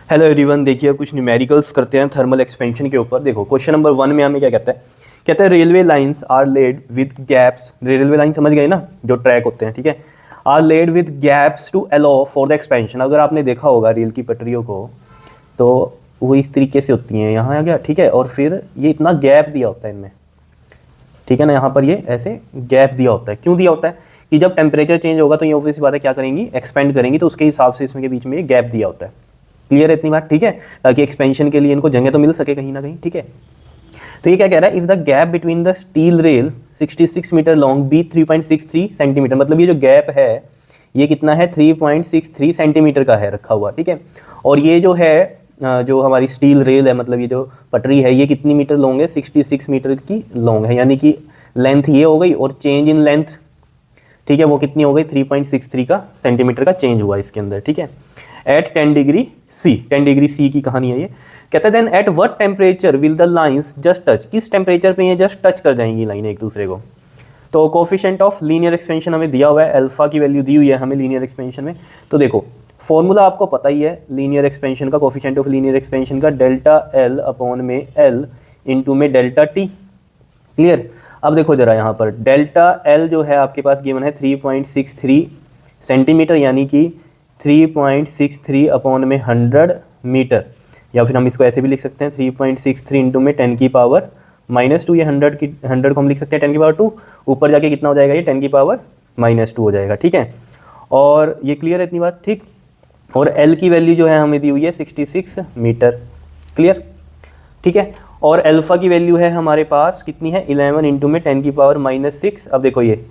Hello everyone, देखिए कुछ numericals करते हैं थर्मल एक्सपेंशन के ऊपर। देखो क्वेश्चन नंबर 1 में हमें क्या कहता है railway lines are laid with gaps. Railway line समझ गए ना, जो ट्रैक होते हैं, ठीक है। Are laid with gaps to allow for the expansion. अगर आपने देखा होगा रेल की पटरियों को, तो वो इस तरीके से होती हैं, यहाँ आ गया, ठीक है। और फिर ये इतना गैप दिया होता है इनमें, ठीक है ना। यहाँ पर ये ऐसे गैप दिया होता है। क्यों दिया होता है? कि जब टेम्परेचर चेंज होगा तो ये ऑब्वियस बात है क्या करेंगी, एक्सपेंड करेंगी, तो उसके हिसाब से इसमें के बीच में ये गैप दिया होता है। क्लियर है इतनी बात, ठीक है। ताकि एक्सपेंशन के लिए इनको जगह तो मिल सके कहीं ना कहीं, ठीक है। तो ये क्या कह रहा है, if the gap between the steel rail 66 metre long be 3.63 centimetre, मतलब ये जो गैप है ये कितना है, 3.63 सेंटीमीटर का है रखा हुआ, ठीक है। और ये जो है जो हमारी स्टील रेल है, मतलब ये जो पटरी है, ये कितनी मीटर लॉन्ग है, 66 मीटर की लॉन्ग है। यानी कि लेंथ ये हो गई और चेंज इन लेंथ, ठीक है, वो कितनी हो गई, 3.63 का सेंटीमीटर का चेंज हुआ इसके अंदर, ठीक है। At 10 degree C, 10 degree C की कहानी है ये। कहता है then at what temperature will the lines just touch, किस टेम्परेचर पे ये जस्ट टच कर जाएंगी लाइनें एक दूसरे को। तो कोफिशिएंट ऑफ लीनियर एक्सपेंशन हमें दिया हुआ है, अल्फा की वैल्यू दी हुई है हमें लीनियर एक्सपेंशन में। तो देखो फॉर्मूला आपको पता ही है लीनियर एक्सपेंशन का, कोफिशिएंट ऑफ लीनियर एक्सपेंशन का, डेल्टा एल अपॉन में एल इंटू में डेल्टा टी। क्लियर। अब देखो जरा यहाँ पर डेल्टा एल जो है आपके पास गिवन है 3.63 सेंटीमीटर, यानी कि 3.63 अपॉन में 100 मीटर, या फिर हम इसको ऐसे भी लिख सकते हैं 3.63 इंटू में 10 की पावर -2। ये 100 को हम लिख सकते हैं 10 की पावर 2, ऊपर जाके कितना हो जाएगा, ये 10 की पावर -2 हो जाएगा, ठीक है। और ये क्लियर है इतनी बात, ठीक। और एल की वैल्यू जो है हमें दी हुई है 66 मीटर, क्लियर, ठीक है। और अल्फा की वैल्यू है हमारे पास कितनी है, 11 इंटू में 10 की पावर -6। अब देखो ये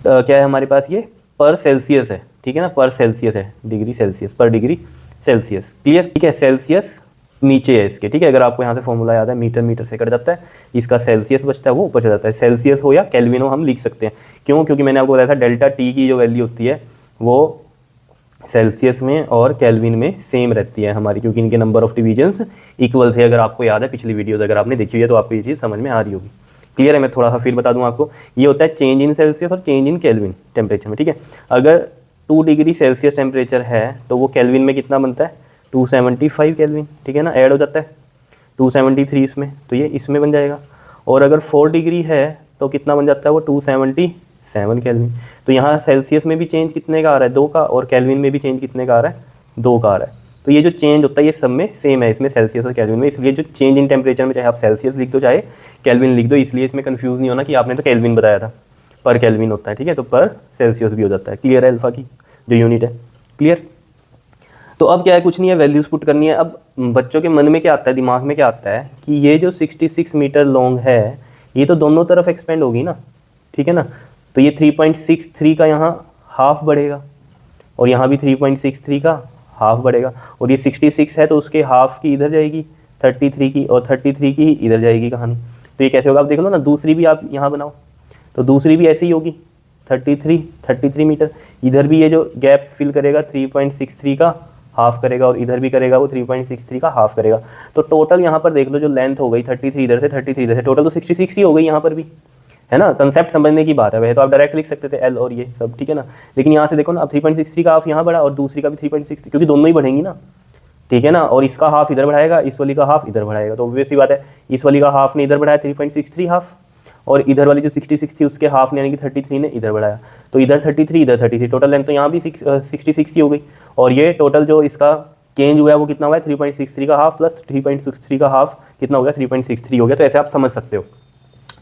क्या है हमारे पास, ये पर सेल्सियस है, ठीक है ना, पर सेल्सियस है, डिग्री सेल्सियस, पर डिग्री सेल्सियस, क्लियर, ठीक है। सेल्सियस नीचे है इसके, ठीक है। अगर आपको यहाँ से फॉर्मूला याद है, मीटर से कट जाता है, इसका सेल्सियस बचता है, वो ऊपर चला जाता है। सेल्सियस हो या केल्विन हो हम लिख सकते हैं। क्यों? क्योंकि मैंने आपको बताया था डेल्टा टी की जो वैल्यू होती है वो सेल्सियस में और केल्विन में सेम रहती है हमारी, क्योंकि इनके नंबर ऑफ डिवीजन्स इक्वल थे। अगर आपको याद है पिछली वीडियोस अगर आपने देखी हुई है तो आपको ये चीज़ समझ में आ रही होगी। क्लियर है। मैं थोड़ा सा फिर बता दूं आपको, ये होता है चेंज इन सेल्सियस और चेंज इन केल्विन टेम्परेचर में, ठीक है। अगर 2 डिग्री सेल्सियस टेम्परेचर है तो वो केल्विन में कितना बनता है, 275 केल्विन, ठीक है ना। ऐड हो जाता है 273 इसमें, तो ये इसमें बन जाएगा। और अगर 4 डिग्री है तो कितना बन जाता है वो, 277 केल्विन। तो यहाँ सेल्सियस में भी चेंज कितने का आ रहा है, 2 का, और केल्विन में भी चेंज कितने का आ रहा है, 2 का आ रहा है। तो ये जो चेंज होता है ये सब में सेम है, इसमें सेल्सियस और केल्विन में। इसलिए जो चेंज इन टेम्परेचर में चाहे आप सेल्सियस लिख दो चाहे केल्विन लिख दो, इसलिए इसमें कंफ्यूज नहीं होना कि आपने तो केल्विन बताया था, पर केल्विन होता है, ठीक है। तो पर सेल्सियस भी हो जाता है। क्लियर है अल्फा की जो यूनिट है, क्लियर। तो अब क्या है, कुछ नहीं है, वैल्यूज पुट करनी है। अब बच्चों के मन में क्या आता है, दिमाग में क्या आता है कि ये जो 66 मीटर लॉन्ग है ये तो दोनों तरफ एक्सपेंड होगी ना, ठीक है ना। तो ये 3.63 का यहाँ हाफ बढ़ेगा और यहाँ भी 3.63 का हाफ बढ़ेगा, और ये 66 है तो उसके हाफ की इधर जाएगी 33 की, और 33 की ही इधर जाएगी कहानी। तो ये कैसे होगा, आप देख लो ना, दूसरी भी आप यहाँ बनाओ तो दूसरी भी ऐसी ही होगी, 33 मीटर। इधर भी ये जो गैप फिल करेगा 3.63 का हाफ करेगा, और इधर भी करेगा वो 3.63 का हाफ करेगा। तो टोटल यहाँ पर देख लो जो लेंथ हो गई 33 इधर से, 33 इधर से, टोटल तो 66 ही हो गई यहाँ पर भी, है ना। कंसेप्ट समझने की बात है। वैसे तो आप डायरेक्ट लिख सकते थे एल और ये सब, ठीक है ना। लेकिन यहाँ से देखो ना, अब 3.63 का हाफ यहाँ बढ़ा और दूसरी का भी 3.63, क्योंकि दोनों ही बढ़ेंगी ना, ठीक है ना। और इसका हाफ इधर बढ़ाएगा, इस वाली का हाफ इधर बढ़ाएगा, तो ऑब्वियस सी बात है इस वाली का हाफ ने इधर बढ़ाया 3.63 हाफ, और इधर वाली जो 66 थी उसके हाफ ने यानी कि 33 ने इधर बढ़ाया। तो इधर 33 इधर 33, टोटल लेंथ तो यहाँ भी 66 ही हो गई। और ये टोटल जो इसका चेंज हुआ है वो कितना हुआ है, 3.63 का हाफ प्लस 3.63 का हाफ कितना हो गया, 3.63 हो गया। तो ऐसे आप समझ सकते हो,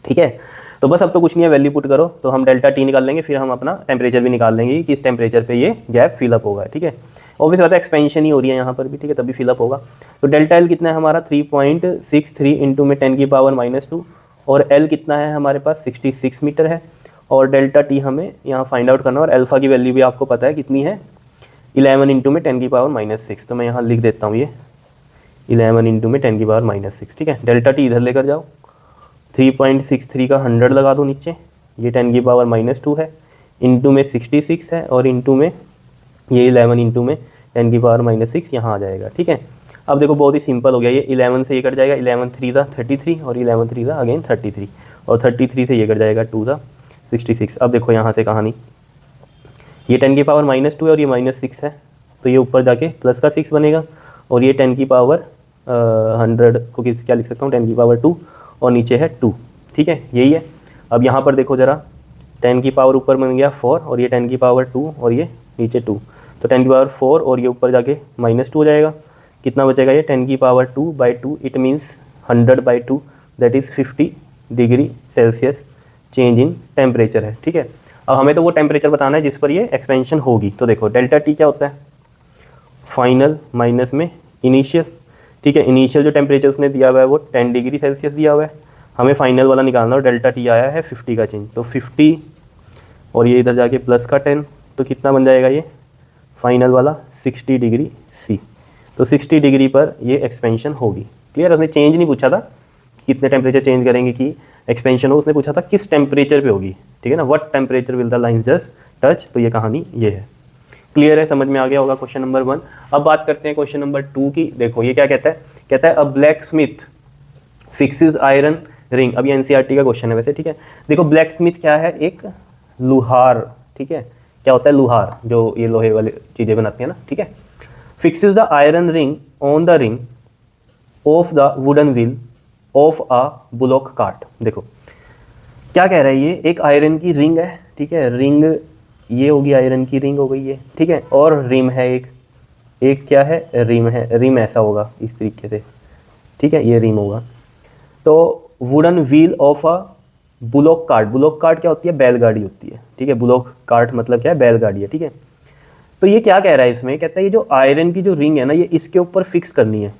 ठीक है। तो बस अब तो कुछ नहीं है, वैल्यू पुट करो तो हम डेल्टा टी निकाल लेंगे, फिर हम अपना टेम्परेचर भी निकाल लेंगे कि किस टेम्परेचर पे ये गैप फिलअप होगा, ठीक है। ऑब्वियस बात है एक्सपेंशन ही हो रही है यहाँ पर भी, ठीक है, तभी फिलअप होगा। तो डेल्टा एल कितना है हमारा, 3.63 इंटू में 10 की पावर -2, और एल कितना है हमारे पास 66 मीटर है, और डेल्टा टी हमें यहाँ फाइंड आउट करना, और अल्फा की वैल्यू भी आपको पता है कितनी है, 11 इंटू में 10 की पावर -6। तो मैं यहाँ लिख देता हूँ ये 11 इंटू में 10 की पावर -6, ठीक है। डेल्टा टी इधर लेकर जाओ, 3.63 का 100 लगा दो नीचे, ये 10 की पावर -2 है, इंटू में 66 है, और इंटू में ये 11 इंटू में 10 की पावर -6 यहाँ आ जाएगा, ठीक है। अब देखो बहुत ही सिंपल हो गया, ये 11 से ये कट जाएगा, 11 3 था 33, और 11 3 था अगेन 33, और 33 से ये कट जाएगा 2 था 66। अब देखो यहाँ से कहानी, ये 10 की पावर -2 है और ये -6 है, तो ये ऊपर जाके प्लस का 6 बनेगा, और ये 10 की पावर 100 को क्या लिख सकता हूँ, 10 की पावर 2 और नीचे है 2, ठीक है, यही है। अब यहाँ पर देखो ज़रा, 10 की पावर ऊपर बन गया 4 और ये 10 की पावर 2 और ये नीचे 2, तो 10 की पावर 4 और ये ऊपर जाके -2 हो जाएगा। कितना बचेगा ये 10 की power 2/2, it means 100/2, that is 50 degree Celsius change in temperature है, ठीक है। अब हमें तो वो टेम्परेचर बताना है जिस पर ये एक्सपेंशन होगी। तो देखो डेल्टा टी क्या होता है, फाइनल माइनस में इनिशियल, ठीक है। इनिशियल जो टेम्परेचर उसने दिया हुआ है वो 10 डिग्री सेल्सियस दिया हुआ है, हमें फाइनल वाला निकालना और डेल्टा टी आया है 50 का चेंज, तो 50 और ये इधर जाके प्लस का 10, तो कितना बन जाएगा ये फाइनल वाला 60 डिग्री सी। तो 60 डिग्री पर ये एक्सपेंशन होगी। क्लियर, उसने चेंज नहीं पूछा था कितने टेम्परेचर चेंज करेंगे कि एक्सपेंशन हो, उसने पूछा था किस टेम्परेचर पे होगी, ठीक है ना, what temperature will the line just touch. तो ये कहानी ये है। क्लियर है, समझ में आ गया होगा क्वेश्चन नंबर 1। अब बात करते हैं क्वेश्चन नंबर 2 की। देखो ये क्या कहता है, कहता है अ black Smith fixes iron ring. अब ये एनसीईआरटी का क्वेश्चन है वैसे, ठीक है। देखो ब्लैक स्मिथ क्या है, एक लुहार, ठीक है, क्या होता है लुहार, जो ये लोहे वाली चीज़ें बनाती है ना, ठीक है। Fixes the iron ring on the ring of the wooden wheel of a bullock cart. देखो क्या कह रहा है, ये एक आयरन की रिंग है, ठीक है, रिंग ये होगी, आयरन की रिंग हो गई ये, ठीक है, और रिम है एक क्या है, रिम है, रिम ऐसा होगा इस तरीके से, ठीक है, ये रिम होगा। तो wooden wheel of a bullock cart, bullock cart क्या होती है, बैलगाड़ी होती है, ठीक है, बुलॉक कार्ट मतलब क्या है, बैलगाड़ी है, ठीक है। तो ये क्या कह रहा है इसमें, कहता है ये जो आयरन की जो रिंग है ना, ये इसके ऊपर फिक्स करनी है,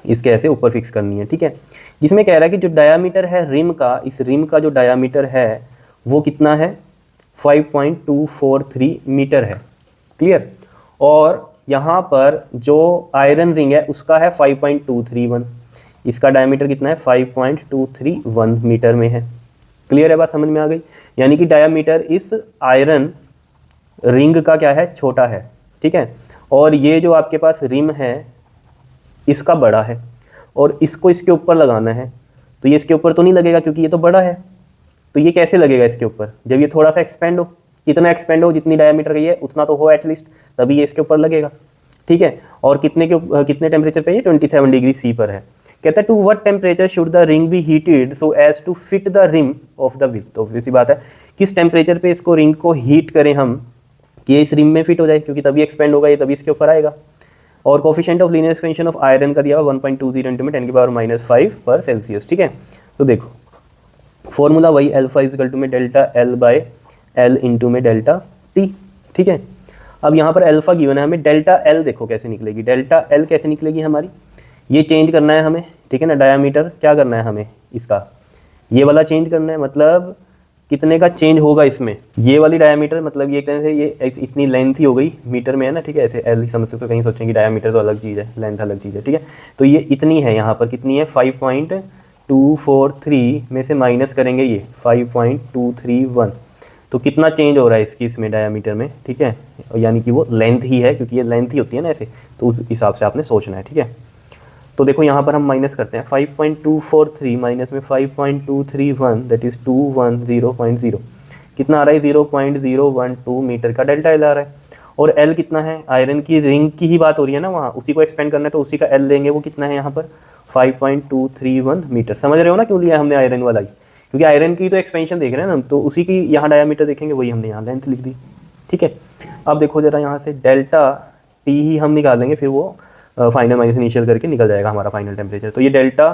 इसके ऐसे ऊपर फिक्स करनी है, ठीक है। जिसमें कह रहा है कि जो डायामीटर है रिम का, इस रिम का जो डायामीटर है वो कितना है, 5.243 मीटर है। क्लियर, और यहाँ पर जो आयरन रिंग है उसका है 5.231, इसका डायमीटर कितना है, 5.231 मीटर में है। क्लियर है, बात समझ में आ गई। यानी कि डायमीटर इस आयरन रिंग का क्या है, छोटा है, ठीक है, और ये जो आपके पास रिम है इसका बड़ा है, और इसको इसके ऊपर लगाना है, तो ये इसके ऊपर तो नहीं लगेगा क्योंकि ये तो बड़ा है। तो ये कैसे लगेगा इसके ऊपर, जब ये थोड़ा सा एक्सपेंड हो, कितना एक्सपेंड हो, जितनी डायमीटर का ये उतना तो हो एटलीस्ट, तभी ये इसके ऊपर लगेगा, ठीक है। और कितने टेम्परेचर पे ये 27 डिग्री सी पर है। कहता है to what temperature should the ring be heated so as to fit the rim of the wheel. तो इसी बात है, किस टेम्परेचर पे इसको रिंग को हीट करें हम कि ये इस रिम में फिट हो जाए, क्योंकि तभी एक्सपेंड होगा ये, तभी इसके ऊपर आएगा। और coefficient of linear expansion of iron का दिया हुआ 1.20 इंटू में 10 की पावर -5 पर सेल्सियस, ठीक है। तो देखो फॉर्मूला वही, अल्फा इज इक्वल टू में delta L by L into में डेल्टा टी, ठीक है। अब यहाँ पर अल्फा गिवन है हमें, डेल्टा एल देखो कैसे निकलेगी, डेल्टा एल कैसे निकलेगी हमारी, ये चेंज करना है हमें, ठीक है ना, डायामीटर क्या करना है हमें इसका, ये वाला चेंज करना है, मतलब कितने का चेंज होगा इसमें, ये वाली डायमीटर, मतलब ये कहने से ये इतनी लेंथ ही हो गई, मीटर में है ना, ठीक है, ऐसे एल ही समझ सकते हो, कहीं सोचेंगे डायमीटर तो अलग चीज़ है, लेंथ अलग चीज़ है, ठीक है। तो ये इतनी है, यहाँ पर कितनी है, 5.243 में से माइनस करेंगे ये 5.231, तो कितना चेंज हो रहा है इसकी इसमें डायमीटर में, ठीक है, यानी कि वो लेंथ ही है, क्योंकि ये लेंथ ही होती है ना ऐसे, तो उस हिसाब से आपने सोचना है, ठीक है। तो देखो यहाँ पर हम माइनस करते हैं, 5.243 माइनस में 5.231 दैट इज़ 210.0, कितना आ रहा है, 0.012 मीटर का डेल्टा एल आ रहा है। और एल कितना है, आयरन की रिंग की ही बात हो रही है ना, वहाँ उसी को एक्सपेंड करना है, तो उसी का एल लेंगे, वो कितना है यहाँ पर 5.231 मीटर। समझ रहे हो ना क्यों लिया हमने आयरन वाला ही, क्योंकि आयरन की तो एक्सपेंशन देख रहे हैं ना हम, तो उसी की यहाँ डायमीटर देखेंगे, वही हमने यहाँ लेंथ लिख दी, ठीक है। अब देखो जरा यहाँ से डेल्टा टी ही हम निकालेंगे, फिर वो फाइनल माइनस इनिशियल करके निकल जाएगा हमारा फाइनल टेम्परेचर। तो ये डेल्टा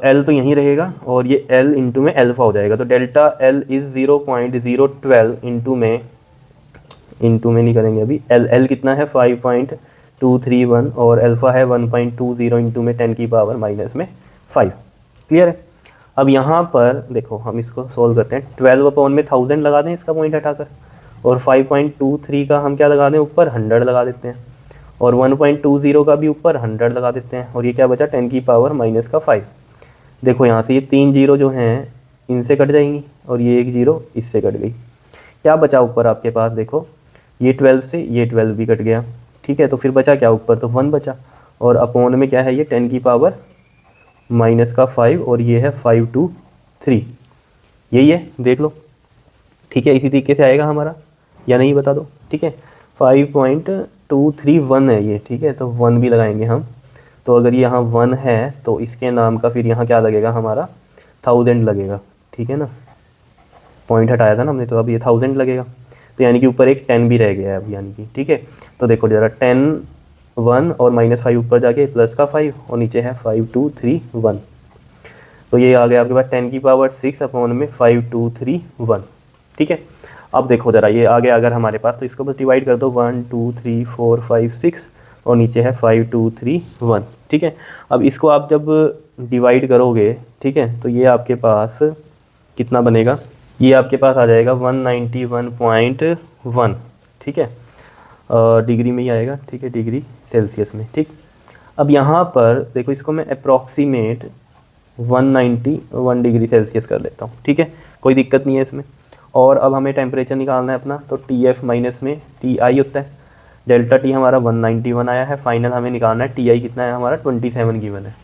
एल तो यहीं रहेगा, और ये एल इंटू में एल्फा हो जाएगा, तो डेल्टा एल इज़ 0.012 इंटू में नहीं करेंगे अभी, एल कितना है 5.231 और अल्फा है 1.20 इंटू में 10 की पावर -5। क्लियर है। अब यहाँ पर देखो हम इसको सोल्व करते हैं, 12 अपॉन में 1000 लगा दें इसका पॉइंट हटाकर, और 5.23 का हम क्या लगा दें ऊपर 100 लगा देते हैं, और 1.20 का भी ऊपर 100 लगा देते हैं, और ये क्या बचा 10 की पावर -5। देखो यहाँ से ये 3 जीरो जो हैं इनसे कट जाएंगी, और ये 1 जीरो इससे कट गई, क्या बचा ऊपर आपके पास, देखो ये 12 से ये 12 भी कट गया, ठीक है। तो फिर बचा क्या ऊपर, तो 1 बचा, और अपॉन में क्या है ये 10 की पावर -5, और ये है 523, यही है, देख लो, ठीक है। इसी तरीके से आएगा हमारा, या नहीं बता दो, ठीक है। 5 2 3 1 है ये, ठीक है, तो 1 भी लगाएंगे हम। तो अगर यहाँ 1 है तो इसके नाम का फिर यहाँ क्या लगेगा हमारा 1000 लगेगा, ठीक है ना, पॉइंट हटाया था ना हमने, तो अब ये 1000 लगेगा। तो यानी कि ऊपर एक 10 भी रह गया है अब, यानी कि ठीक है। तो देखो ज़रा 10 1 और -5 ऊपर जाके प्लस का 5 और नीचे है 5 2 3 1। तो ये आ गया आपके पास 10 की पावर 6 अपॉन में 5 2 3 1, ठीक है। अब देखो ज़रा ये आगे अगर हमारे पास, तो इसको बस डिवाइड कर दो 1 2 3 4 5 6 और नीचे है 5 2 3 1, ठीक है। अब इसको आप जब डिवाइड करोगे, ठीक है, तो ये आपके पास कितना बनेगा, ये आपके पास आ जाएगा 191.1, ठीक है, डिग्री में ही आएगा, ठीक है, डिग्री सेल्सियस में, ठीक। अब यहाँ पर देखो इसको मैं अप्रॉक्सीमेट 191 डिग्री सेल्सियस कर लेता हूँ, ठीक है, कोई दिक्कत नहीं है इसमें। और अब हमें टेम्परेचर निकालना है अपना, तो TF माइनस में TI होता है, डेल्टा T हमारा 191 आया है, फाइनल हमें निकालना है TI कितना है हमारा 27 गिवन है,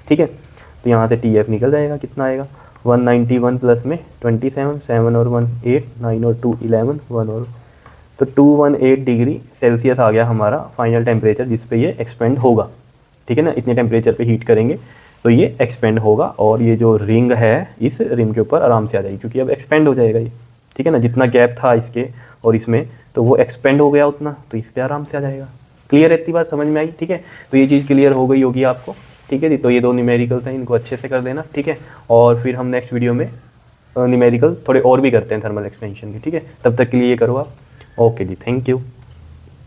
ठीक है। तो यहाँ से TF निकल जाएगा, कितना आएगा 191 प्लस में 27, 7 और 1 8, 9 और 2 11, 1 और, तो 218 डिग्री सेल्सियस आ गया हमारा फाइनल टेम्परेचर जिस पे ये एक्सपेंड होगा, ठीक है ना। इतने टेम्परेचर पे हीट करेंगे तो ये एक्सपेंड होगा और ये जो रिंग है इस रिम के ऊपर आराम से आ जाएगी, क्योंकि अब एक्सपेंड हो जाएगा ये, ठीक है ना। जितना गैप था इसके और इसमें, तो वो एक्सपेंड हो गया उतना, तो इस पर आराम से आ जाएगा। क्लियर है, इतनी बात समझ में आई, ठीक है। तो ये चीज़ क्लियर हो गई होगी आपको, ठीक है। तो ये दो न्यूमेरिकल्स हैं, इनको अच्छे से कर देना, ठीक है। और फिर हम नेक्स्ट वीडियो में न्यूमेरिकल थोड़े और भी करते हैं थर्मल एक्सपेंशन के, ठीक है। तब तक के लिए ये करो आप। ओके जी, थैंक यू।